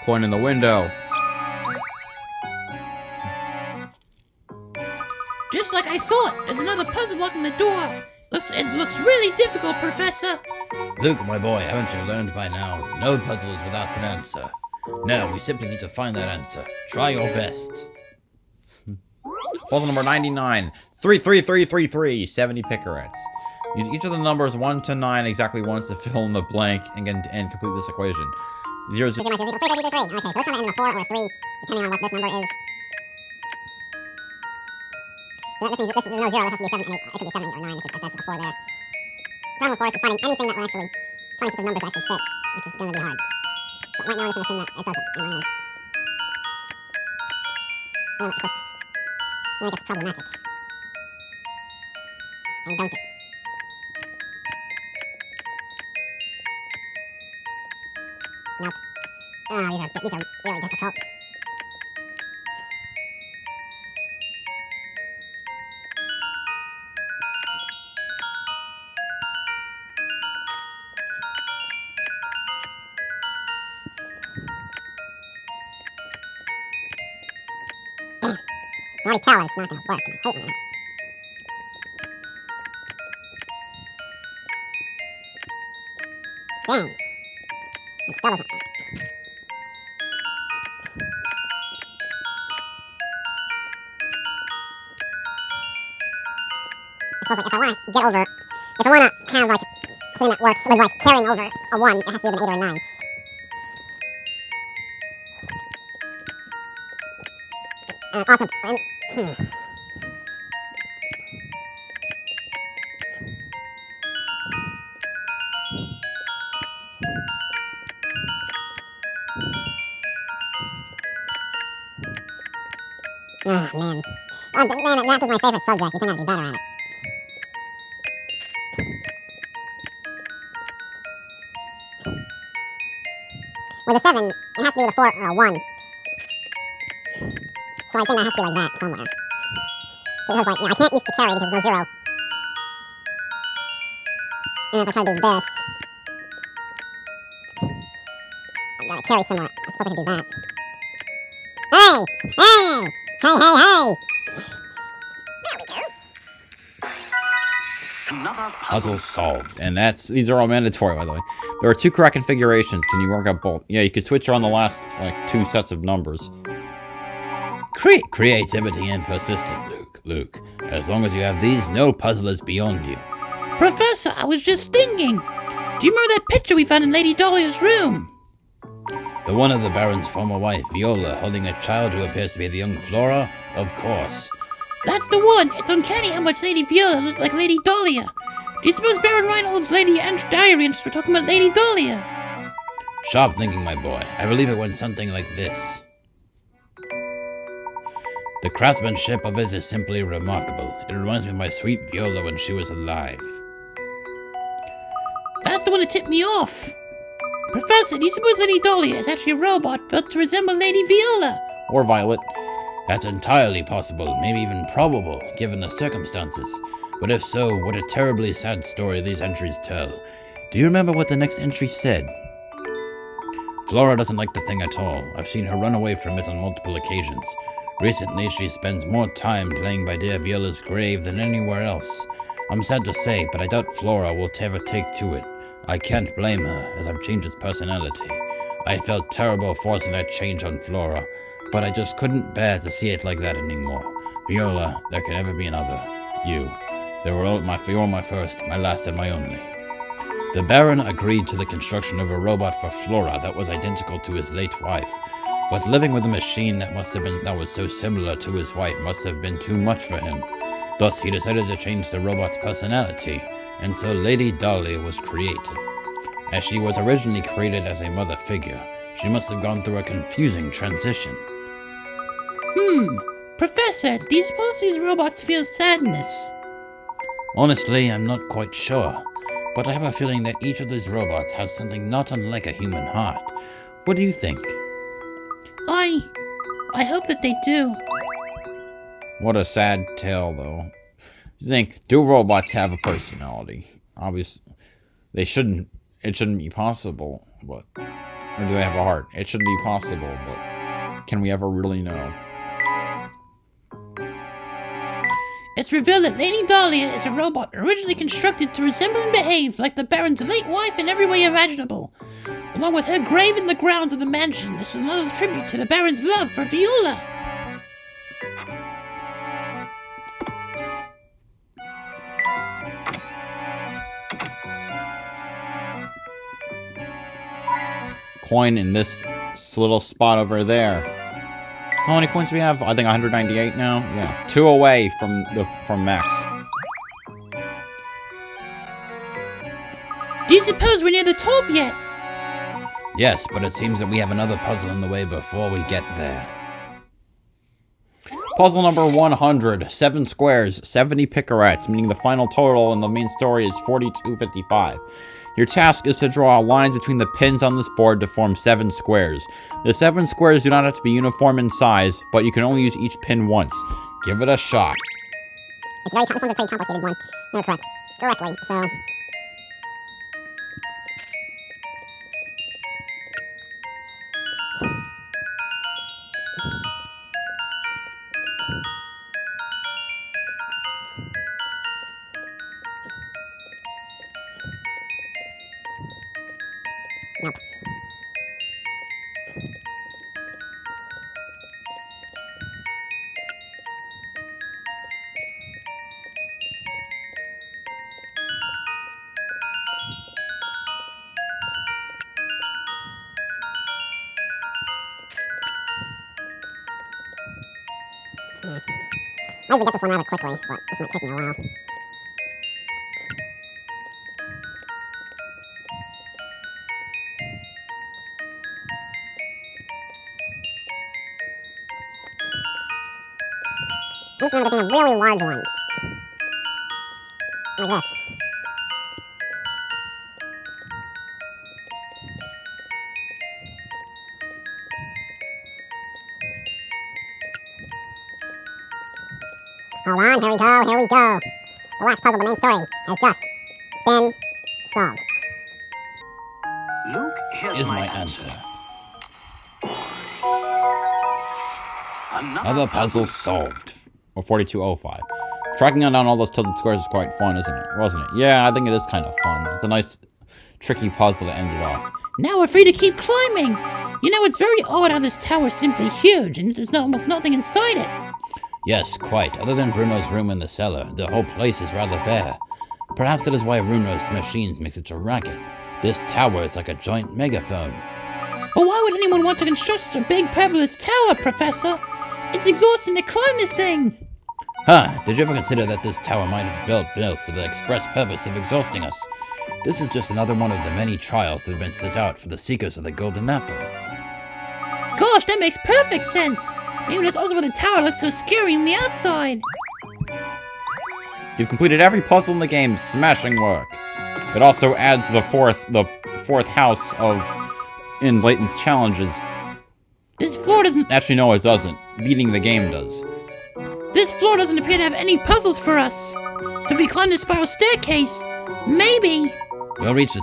Point in the window. Just like I thought. There's another puzzle locking the door. It looks really difficult, Professor. Luke, my boy, haven't you learned by now? No puzzle is without an answer. Now, we simply need to find that answer. Try your best. Puzzle number 99. 33333. 70 picarets. Use each of the numbers 1 to 9 exactly once to fill in the blank and complete this equation. 0, 0. Okay, so this number ends in a 4 or a 3, depending on what this number is. So this means that there's no 0, this has to be 7 and 8. It could be 7, 8, or 9 if that's a 4 there. Problem, of course, is finding anything that will actually, finding the numbers that actually fit, which is going to be hard. So right now I'm just going to assume that it doesn't. And of course, then it gets problematic. And don't it? Nope. Oh, these are really difficult. Damn. I already tell it's not going to work, and I hate when that. Dang. It still doesn't work. I suppose, like, if I want to have, like, a thing that works with, like, carrying over a 1, it has to be with an 8 or a 9. Also, oh, man. Man, math is my favorite subject. You think I'd be better at it. With a 7, it has to be with a 4 or a 1. So I think that has to be like that somewhere. Because, like, I can't use the carry because there's no 0. And if I try to do this, I've got to carry somewhere. I suppose I can do that. Hey! Hey! Hey! There we go. Another Puzzle solved. And these are all mandatory, by the way. There are 2 correct configurations. Can you work out both? Yeah, you can switch on the last, like, 2 sets of numbers. Creativity and persistence, Luke. As long as you have these, no puzzle is beyond you. Professor, I was just thinking. Do you remember that picture we found in Lady Dahlia's room? The one of the Baron's former wife, Viola, holding a child who appears to be the young Flora? Of course. That's the one. It's uncanny how much Lady Viola looks like Lady Dahlia. Do you suppose Baron Reinhold's Lady Anne's diary and we're talking about Lady Dahlia? Sharp thinking, my boy. I believe it went something like this. The craftsmanship of it is simply remarkable. It reminds me of my sweet Viola when she was alive. That's the one that tipped me off. Professor, do you suppose Lady Dahlia is actually a robot built to resemble Lady Viola? Or Violet. That's entirely possible, maybe even probable, given the circumstances. But if so, what a terribly sad story these entries tell. Do you remember what the next entry said? Flora doesn't like the thing at all. I've seen her run away from it on multiple occasions. Recently, she spends more time playing by dear Viola's grave than anywhere else. I'm sad to say, but I doubt Flora will ever take to it. I can't blame her, as I've changed its personality. I felt terrible forcing that change on Flora, but I just couldn't bear to see it like that anymore. Viola, there can never be another. You. You were my first, my last, and my only. The Baron agreed to the construction of a robot for Flora that was identical to his late wife, but living with a machine that was so similar to his wife must have been too much for him. Thus, he decided to change the robot's personality, and so Lady Dahlia was created. As she was originally created as a mother figure, she must have gone through a confusing transition. Professor, do you suppose these robots feel sadness? Honestly, I'm not quite sure, but I have a feeling that each of these robots has something not unlike a human heart. What do you think? I hope that they do. What a sad tale, though. You think, do robots have a personality? Obviously, they shouldn't. It shouldn't be possible, but... Or do they have a heart? It shouldn't be possible, but... Can we ever really know? It's revealed that Lady Dahlia is a robot originally constructed to resemble and behave like the Baron's late wife in every way imaginable. Along with her grave in the grounds of the mansion, this was another tribute to the Baron's love for Viola. Coin in this little spot over there. How many coins do we have? I think 198 now. Yeah, 2 away from max. Do you suppose we're near the top yet? Yes, but it seems that we have another puzzle in the way before we get there. Puzzle number 100. 7 squares, 70 picarats, meaning the final total in the main story is 4255. Your task is to draw lines between the pins on this board to form 7 squares. The 7 squares do not have to be uniform in size, but you can only use each pin once. Give it a shot. This one's a pretty complicated one. No, correctly, so... Nope. I usually get this one rather quickly, but this might take me a while. I just remember it being a really large one. Like this. Hold on, here we go. The last puzzle of the main story has just been solved. Luke, here's Here's my my answer. answer. Another Other puzzle solved. Or 4205. Tracking down all those tilted squares is quite fun, isn't it? Wasn't it? Yeah, I think it is kind of fun. It's a nice, tricky puzzle to end it off. Now we're free to keep climbing. You know, it's very odd how this tower is simply huge and there's almost nothing inside it. Yes, quite. Other than Bruno's room in the cellar, the whole place is rather bare. Perhaps that is why Bruno's machines make such a racket. This tower is like a giant megaphone. But why would anyone want to construct such a big, perilous tower, Professor? It's exhausting to climb this thing. Huh, did you ever consider that this tower might have been built for the express purpose of exhausting us? This is just another one of the many trials that have been set out for the seekers of the Golden Apple. Gosh, that makes perfect sense. Maybe that's also why the tower looks so scary on the outside. You've completed every puzzle in the game. Smashing work. It also adds the fourth house of in Layton's challenges. This floor doesn't. Actually, no, it doesn't. Beating the game does. This floor doesn't appear to have any puzzles for us. So if we climb the spiral staircase, maybe. We'll reach the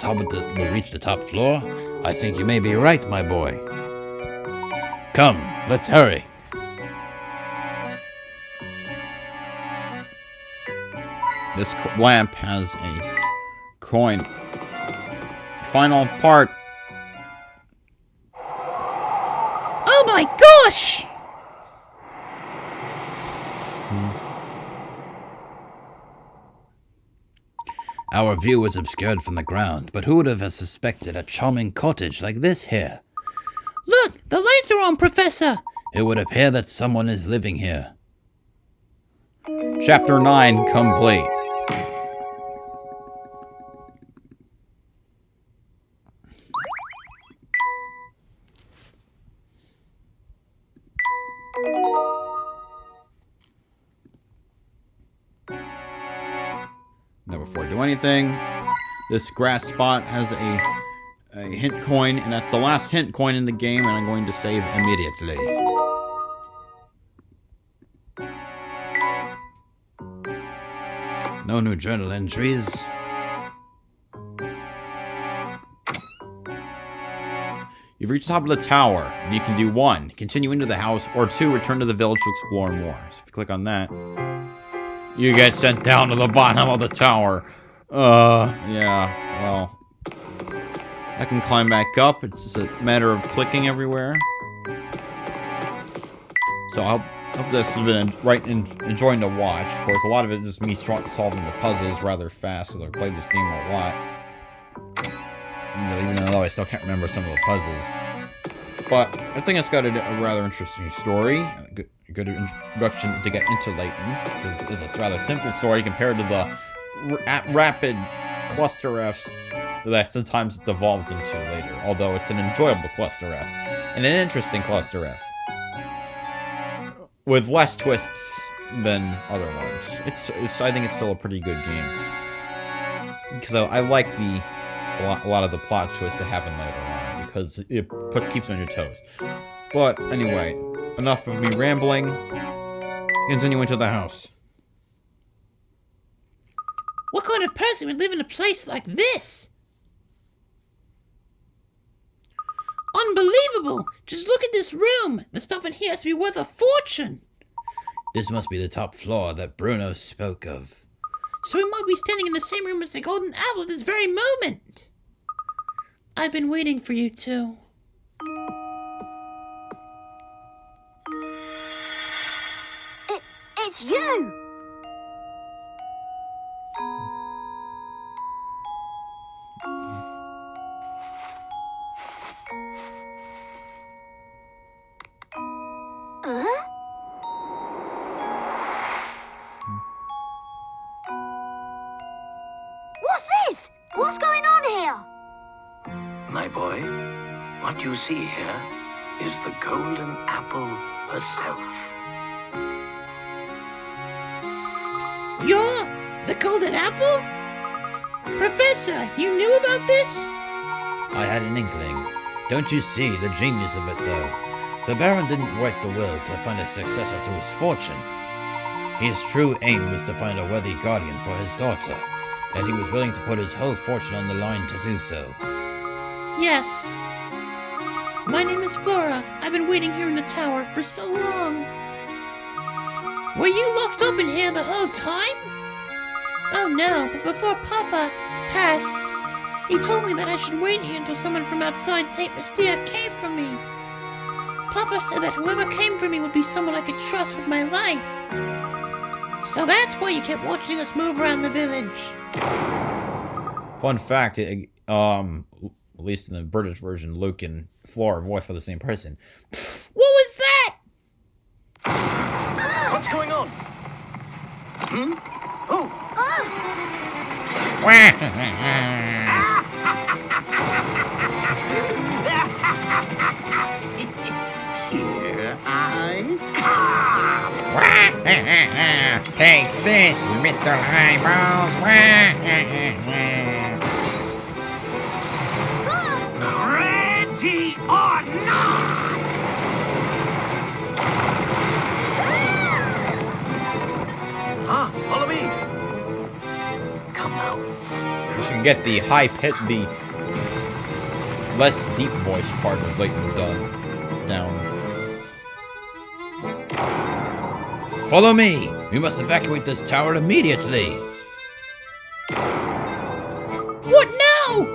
top floor. I think you may be right, my boy. Come, let's hurry. This lamp has a coin. Final part. Oh my gosh! Our view was obscured from the ground, but who would have suspected a charming cottage like this here? Look, the lights are on, Professor! It would appear that someone is living here. Chapter 9 complete. Now before I do anything, this grass spot has a hint coin, and that's the last hint coin in the game, and I'm going to save immediately. No new journal entries. You've reached the top of the tower, and you can do 1, continue into the house, or 2, return to the village to explore more. So if you click on that, you get sent down to the bottom of the tower. Yeah, well, I can climb back up. It's just a matter of clicking everywhere. So I hope this has been enjoying to watch. Of course, a lot of it is me solving the puzzles rather fast, because I've played this game a lot. Even though I still can't remember some of the puzzles. But I think it's got a rather interesting story. A good introduction to get into Layton. It's a rather simple story compared to the rapid cluster Fs that sometimes it devolves into later. Although it's an enjoyable cluster F. And an interesting cluster F. With less twists than other ones. I think it's still a pretty good game. Because I like a lot of the plot twists that happen later on, because it keeps you on your toes. But anyway, enough of me rambling. Continue into the house. What kind of person would live in a place like this? Unbelievable! Just look at this room! The stuff in here has to be worth a fortune! This must be the top floor that Bruno spoke of. So we might be standing in the same room as the Golden Apple at this very moment. I've been waiting for you too. It's you! What's this? What's going on here? My boy, what you see here is the golden apple herself. You're the Golden Apple? Professor, you knew about this? I had an inkling. Don't you see the genius of it, though? The Baron didn't write the will to find a successor to his fortune. His true aim was to find a worthy guardian for his daughter, and he was willing to put his whole fortune on the line to do so. Yes. My name is Flora. I've been waiting here in the tower for so long. Were you locked up in here the whole time? Oh no, but before Papa passed, he told me that I should wait here until someone from outside St. Mystia came for me. Papa said that whoever came for me would be someone I could trust with my life. So that's why you kept watching us move around the village. Fun fact, at least in the British version, Luke and Flora are voiced by the same person. What was that? What's going on? Oh! Here I Take this, Mr. Eyeballs. ready. or not! Huh? Follow me! Come now. You should get the high pitch, the less deep voice part of Layton done down. Follow me! We must evacuate this tower immediately! What now?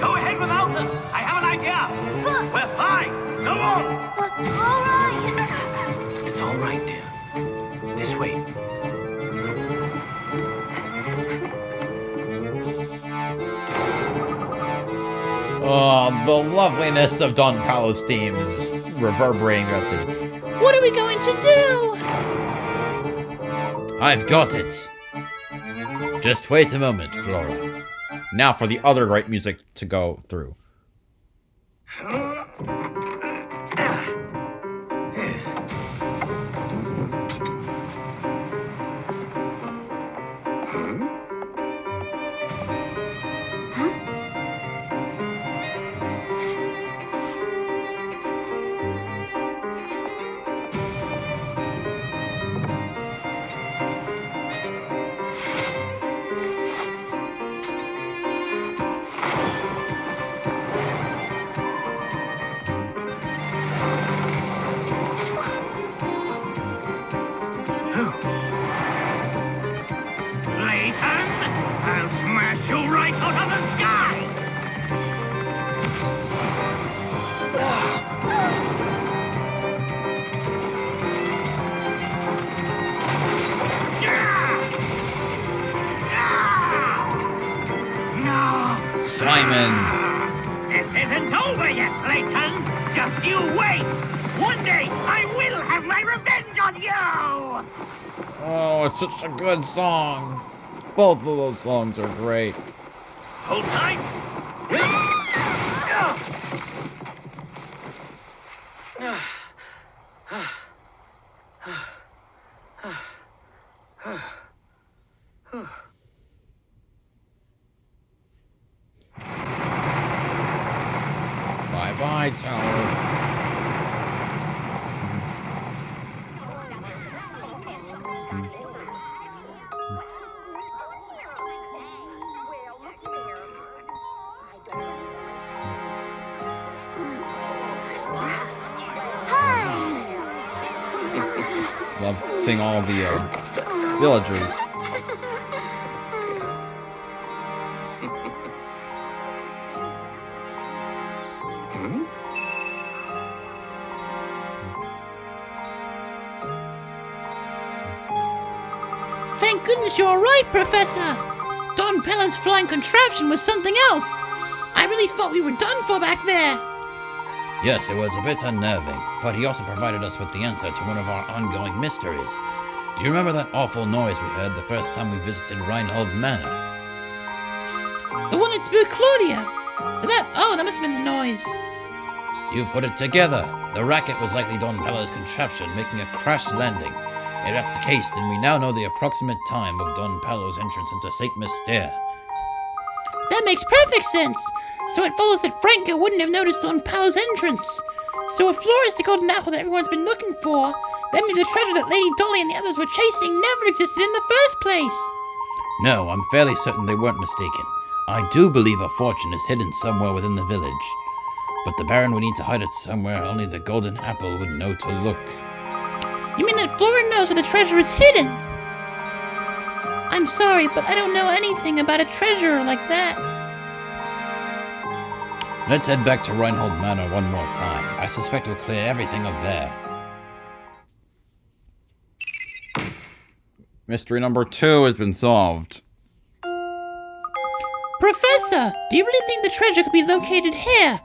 Go ahead without us. I have an idea. We're fine. Go on. All right. It's all right, dear. This way. Oh, the loveliness of Don Paolo's theme is reverberating at the... What are we going to do? I've got it! Just wait a moment, Flora. Now for the other great music to go through. Layton, I'll smash you right out of the sky! No! Simon! This isn't over yet, Layton! Just you wait! One day, I will have my revenge on you! Oh, it's such a good song. Both of those songs are great. Hold tight! Bye-bye, tower. Love seeing all the villagers. Thank goodness you're all right, Professor. Don Pellin's flying contraption was something else. I really thought we were done for back there. Yes, it was a bit unnerving, but he also provided us with the answer to one of our ongoing mysteries. Do you remember that awful noise we heard the first time we visited Reinhold Manor? The one that spooked Claudia. So that must have been the noise. You've put it together. The racket was likely Don Pello's contraption making a crash landing. If that's the case, then we now know the approximate time of Don Pello's entrance into St. Mystere. That makes perfect sense. So it follows that Franca wouldn't have noticed Don Paolo's entrance. So if Flora's the golden apple that everyone's been looking for, that means the treasure that Lady Dolly and the others were chasing never existed in the first place. No, I'm fairly certain they weren't mistaken. I do believe a fortune is hidden somewhere within the village. But the Baron would need to hide it somewhere only the golden apple would know to look. You mean that Flora knows where the treasure is hidden? I'm sorry, but I don't know anything about a treasure like that. Let's head back to Reinhold Manor one more time. I suspect we'll clear everything up there. Mystery number 2 has been solved. Professor, do you really think the treasure could be located here?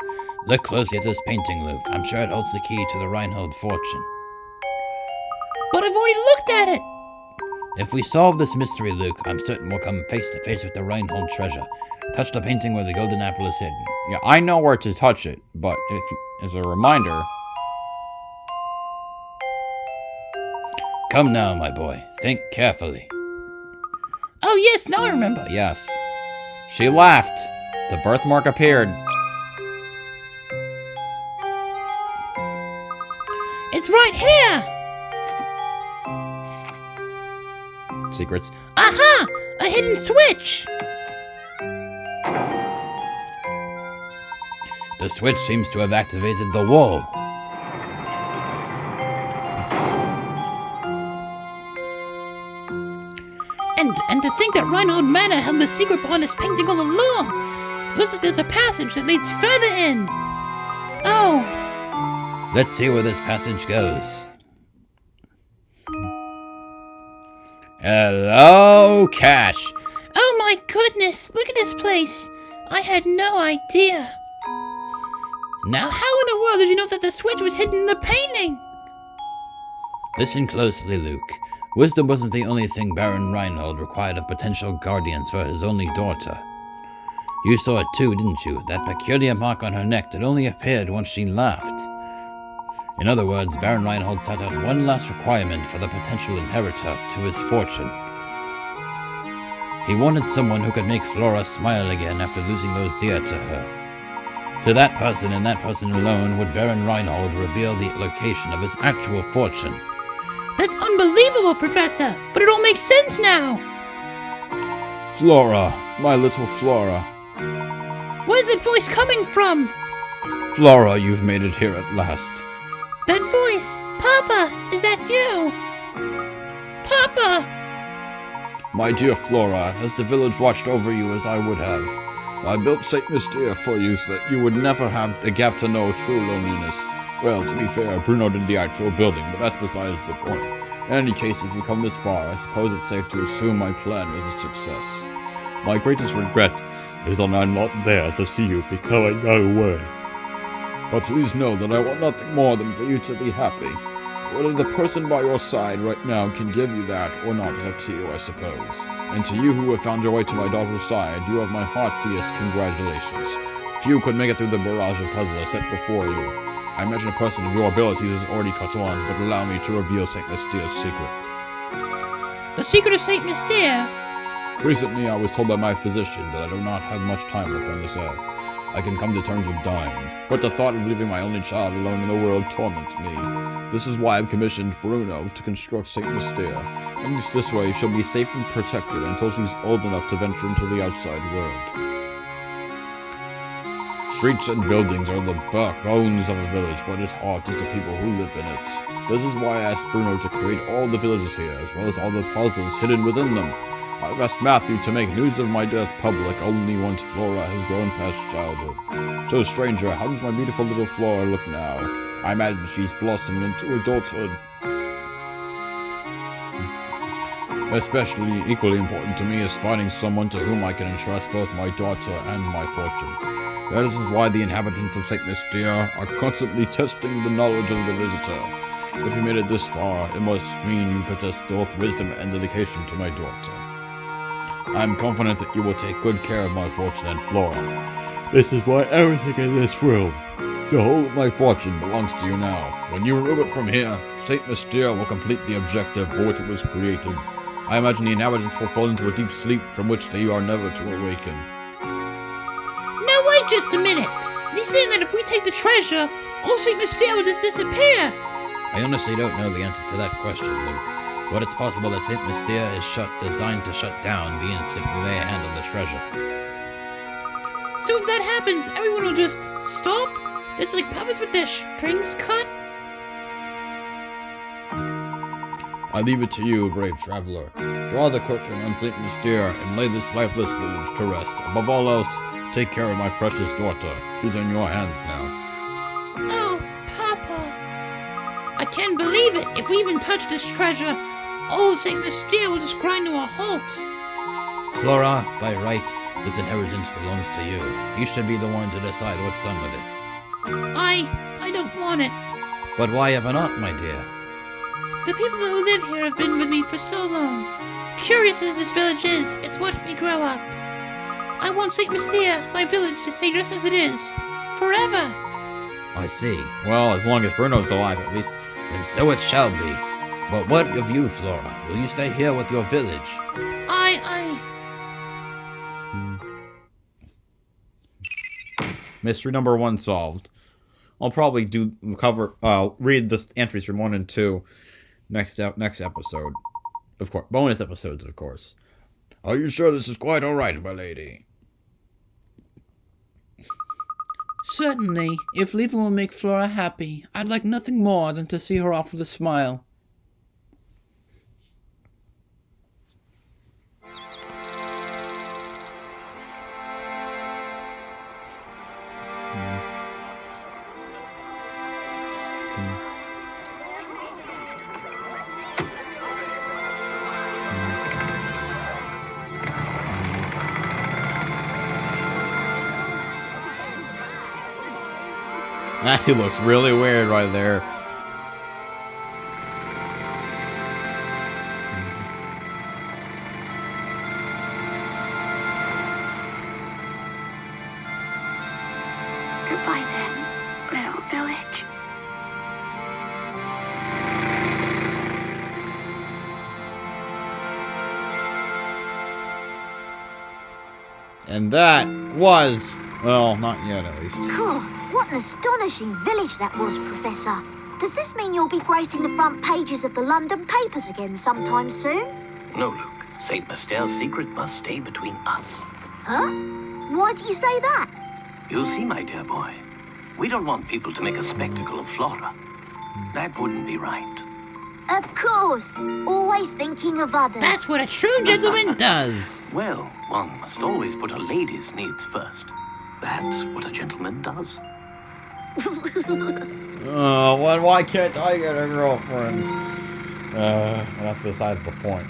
Look closely at this painting, Luke. I'm sure it holds the key to the Reinhold fortune. But I've already looked at it. If we solve this mystery, Luke, I'm certain we'll come face to face with the Reinhold treasure. Touch the painting where the golden apple is hidden. Yeah, I know where to touch it, but as a reminder... Come now, my boy. Think carefully. Oh yes, now I remember. Yes. She laughed. The birthmark appeared. It's right here! Secrets. Aha! A hidden switch! The switch seems to have activated the wall. And to think that Reinhold Manor held the secret behind this painting all along! Looks like there's a passage that leads further in! Oh! Let's see where this passage goes. Hello, Cash. Oh my goodness! Look at this place! I had no idea! Now how in the world did you know that the switch was hidden in the painting? Listen closely, Luke. Wisdom wasn't the only thing Baron Reinhold required of potential guardians for his only daughter. You saw it too, didn't you? That peculiar mark on her neck that only appeared once she laughed. In other words, Baron Reinhold set out one last requirement for the potential inheritor to his fortune. He wanted someone who could make Flora smile again after losing those dear to her. To that person and that person alone would Baron Reinhold reveal the location of his actual fortune. That's unbelievable, Professor! But it all makes sense now! Flora, my little Flora. Where's that voice coming from? Flora, you've made it here at last. That voice! Papa! Is that you? Papa! My dear Flora, has the village watched over you as I would have? I built St. Mystere for you so that you would never have a gap to know true loneliness. Well, to be fair, Bruno did the actual building, but that's besides the point. In any case, if you've come this far, I suppose it's safe to assume my plan was a success. My greatest regret is that I'm not there to see you become a young woman. But please know that I want nothing more than for you to be happy. Whether the person by your side right now can give you that or not is up to you, I suppose. And to you who have found your way to my daughter's side, you have my heartiest congratulations. Few could make it through the barrage of puzzles set before you. I imagine a person of your abilities is already caught on, but allow me to reveal St. Mystere's secret. The secret of St. Mystere? Recently, I was told by my physician that I do not have much time left on this earth. I can come to terms with dying, but the thought of leaving my only child alone in the world torments me. This is why I've commissioned Bruno to construct St. Mystere. At least this way, she'll be safe and protected until she's old enough to venture into the outside world. Streets and buildings are the backbones of a village, but its heart is the people who live in it. This is why I asked Bruno to create all the villages here, as well as all the puzzles hidden within them. I've asked Matthew to make news of my death public only once Flora has grown past childhood. So, stranger, how does my beautiful little Flora look now? I imagine she's blossomed into adulthood. Especially equally important to me is finding someone to whom I can entrust both my daughter and my fortune. That is why the inhabitants of St. Mystere are constantly testing the knowledge of the visitor. If you made it this far, it must mean you possess both wisdom and dedication to my daughter. I am confident that you will take good care of my fortune and Flora. This is why everything in this room, the whole of my fortune, belongs to you now. When you remove it from here, St. Mystere will complete the objective for which it was created. I imagine the inhabitants will fall into a deep sleep from which they are never to awaken. Now wait just a minute. He's saying that if we take the treasure, all St. Mystere will just disappear. I honestly don't know the answer to that question, Luke. But it's possible that St. Mystere is designed to shut down the instant we lay a hand on the treasure. So if that happens, everyone will just stop? It's like puppets with their strings cut? I leave it to you, brave traveler. Draw the curtain on St. Mystere and lay this lifeless village to rest. Above all else, take care of my precious daughter. She's in your hands now. Oh, Papa. I can't believe it. If we even touch this treasure, all of St. Mystere will just grind to a halt. Flora, by right, this inheritance belongs to you. You should be the one to decide what's done with it. I don't want it. But why ever not, my dear? The people who live here have been with me for so long. Curious as this village is, it's what me grow up. I want St. Mystere, my village, to stay just as it is. Forever. I see. Well, as long as Bruno's alive, at least, then so it shall be. But what of you, Flora? Will you stay here with your village? Mystery number 1 solved. I'll probably read the entries from 1 and 2 next episode. Of course, bonus episodes, of course. Are you sure this is quite all right, my lady? Certainly. If leaving will make Flora happy, I'd like nothing more than to see her off with a smile. That looks really weird right there. Goodbye then, little village. And that was, well, not yet at least. Cool. What an astonishing village that was, Professor. Does this mean you'll be gracing the front pages of the London papers again sometime soon? No, Luke. St. Mystere's secret must stay between us. Huh? Why do you say that? You see, my dear boy, we don't want people to make a spectacle of Flora. That wouldn't be right. Of course. Always thinking of others. That's what a true gentleman does. Well, one must always put a lady's needs first. That's what a gentleman does. Oh, why can't I get a girlfriend? That's beside the point.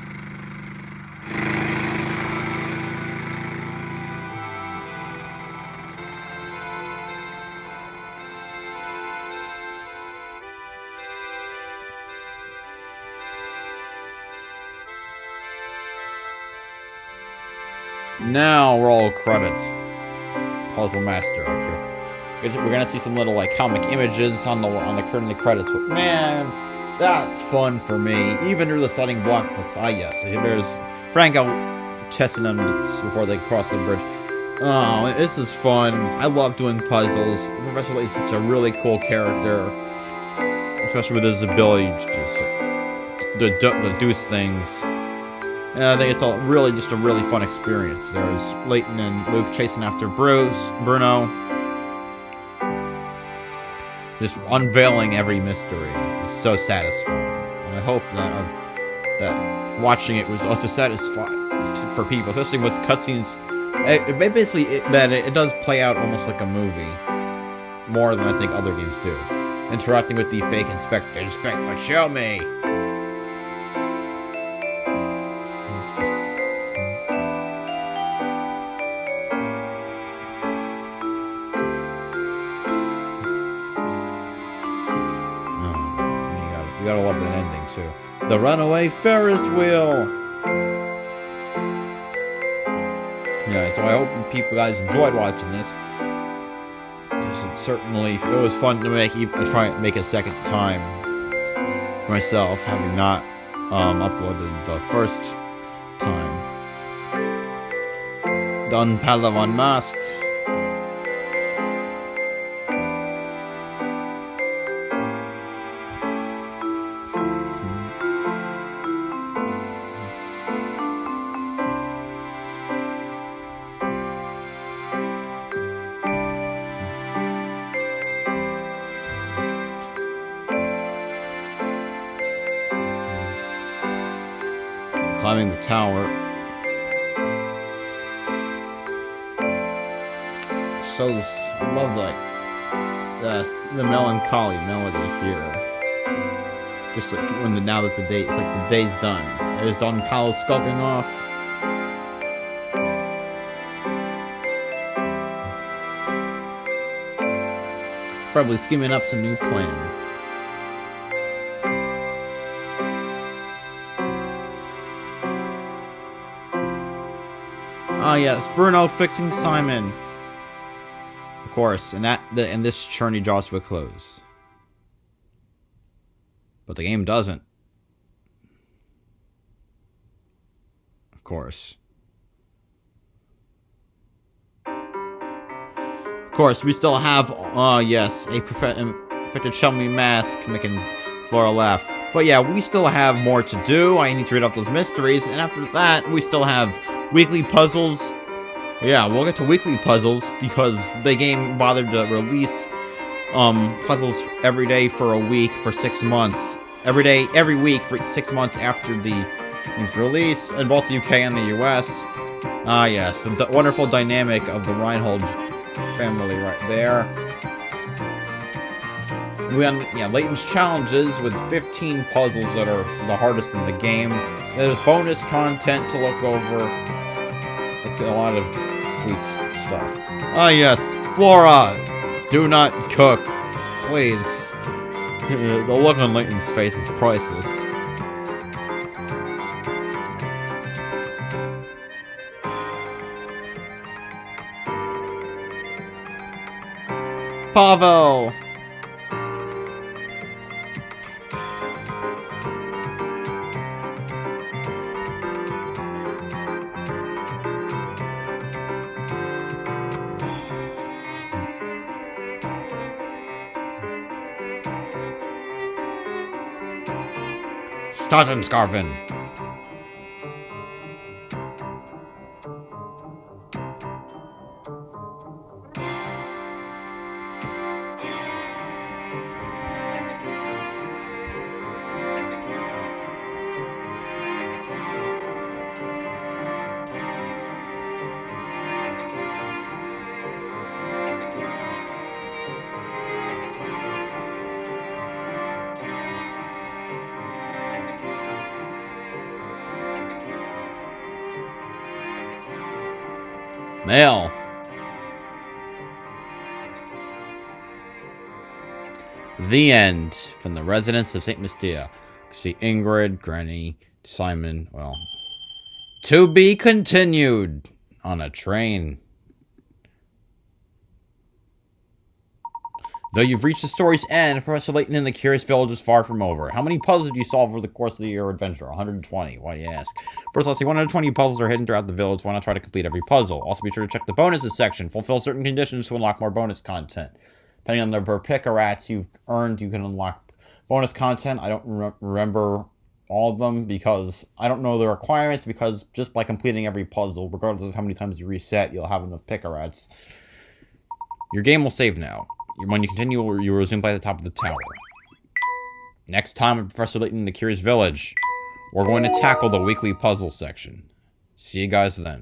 Now roll credits. Puzzle Master. We're gonna see some little like comic images on the currently credits. But man, that's fun for me. Even through the starting block. Yes, there's Franco chesting them before they cross the bridge. Oh, this is fun. I love doing puzzles. Professor Layton's such a really cool character, especially with his ability to just deduce things. And I think it's just a really fun experience. There's Layton and Luke chasing after Bruno. Just unveiling every mystery is so satisfying. And I hope that watching it was also satisfying for people, especially with cutscenes. It does play out almost like a movie, more than I think other games do. Interacting with the fake inspector. Inspector, show me! You gotta love that ending too. The runaway Ferris wheel. Yeah, so I hope you guys enjoyed watching this. Certainly, it was fun to try and make a second time myself, having not uploaded the first time. Don Padawan Masked. Climbing the tower. I love the melancholy melody here. Just like now that it's like the day's done. There's Don Paolo skulking off. Probably scheming up some new plan. Ah, yes, Bruno fixing Simon. Of course, and this journey draws to a close. But the game doesn't. Of course. Of course, we still have, yes, a perfected Chummy mask making Flora laugh. But yeah, we still have more to do. I need to read off those mysteries, and after that, we still have weekly puzzles. Yeah, we'll get to weekly puzzles because the game bothered to release puzzles every day for a week for 6 months. Every week for 6 months after the game's release in both the UK and the US. Ah, yes, the wonderful dynamic of the Reinhold family right there. We have Layton's challenges with 15 puzzles that are the hardest in the game. There's bonus content to look over. It's a lot of sweet stuff. Ah, yes, Flora, do not cook, please. The look on Layton's face is priceless. Pavel! Staten Scarvin. Mail. The end from the residents of St. Mystia. See Ingrid, Granny, Simon, well, to be continued on a train. Though you've reached the story's end, Professor Layton in the Curious Village is far from over. How many puzzles do you solve over the course of your adventure? 120. Why do you ask? First, let's see. 120 puzzles are hidden throughout the village. Why not try to complete every puzzle? Also, be sure to check the bonuses section. Fulfill certain conditions to unlock more bonus content. Depending on the number of picarats you've earned, you can unlock bonus content. I don't remember all of them because I don't know the requirements, because just by completing every puzzle, regardless of how many times you reset, you'll have enough picarats. Your game will save now. When you continue, you will resume by the top of the tower. Next time on Professor Layton in the Curious Village, we're going to tackle the weekly puzzle section. See you guys then.